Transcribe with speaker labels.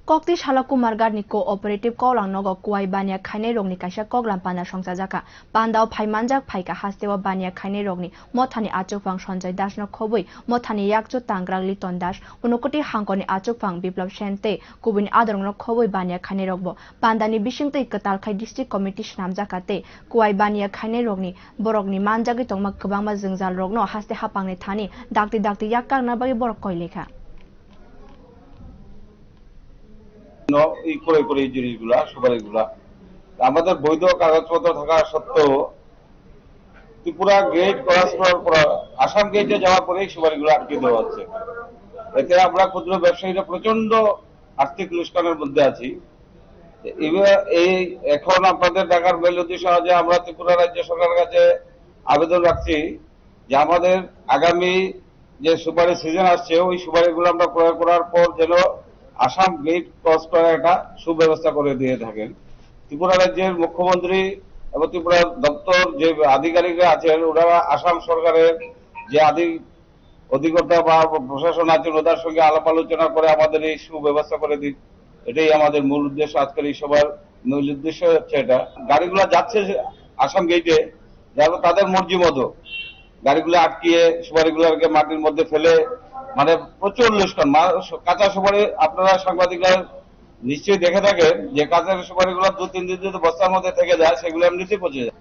Speaker 1: Kokti Shala Kumar Garni Cooperative Kolang Nogo Kuai Bania Kaine Rogni Kaisha Koglan Pana Songsajaka Pandao Paimanjak Paika Hastewa Bania Kaine Rogni Motani Achukfang Sonjay Dash no Kobui Motani Yakchu Tangrang Liton Dash Unukoti Hankoni Achukfang Biplab Shente Kubuni Adrong no Kobui Bania Kaine Rogbo Pandani Bishingte Katalkai District Committee Shnam Jakate Kuai Bania Kaine Rogni Borogni Manjagi Tongma Kabangma Zingzal Rogno Haste Hapangni Thani Dakti Yakang Nabagi Borok Koileka
Speaker 2: জিনিসগুলা সুপারিগুলা আমাদের বৈধ কাগজপত্র থাকা সত্ত্বেও Tripura gate cross করার পর আসাম গেটে যাওয়ার পরেই সুপারিগুলো আটকে দেওয়া হচ্ছে। এতে আমরা ক্ষুদ্র ব্যবসায়ীরা প্রচন্ড আর্থিক লোকসানের মধ্যে আছি। এই এখন আপনাদের ঢাকার মেল উদ্দেশ্য যে আমরা ত্রিপুরা রাজ্য সরকারের কাছে আবেদন রাখছি যে আমাদের আগামী যে সুপারি সিজন আসছে ওই সুপারিগুলো আমরা প্রয়োগ করার পর যেন আসাম গেট ক্রস করার একটা সুব্যবস্থা করে দিয়ে থাকেন। ত্রিপুরা রাজ্যের মুখ্যমন্ত্রী এবং ত্রিপুরা দপ্তর যে আধিকারিকরা আছেন ওনারা আসাম সরকারের যে অধিকর্তা বা প্রশাসন আছেন ওদের সঙ্গে আলাপ আলোচনা করে আমাদের এই সুব্যবস্থা করে দিন। এটাই আমাদের মূল উদ্দেশ্য। আজকের এই সবার মূল উদ্দেশ্য হচ্ছে এটা। গাড়িগুলো যাচ্ছে আসাম গেটে যারা তাদের মর্জি মতো গাড়িগুলো আটকিয়ে সুপারিগুলোকে মাটির মধ্যে ফেলে মানে প্রচুর লোকসান। কাঁচা সুপারি আপনারা সাংবাদিকরা নিশ্চয়ই দেখে থাকেন যে কাঁচা সুপারিগুলো 2-3 দিন যদি বস্তার মধ্যে থেকে যায় সেগুলো এমনিতেই পচে যায়।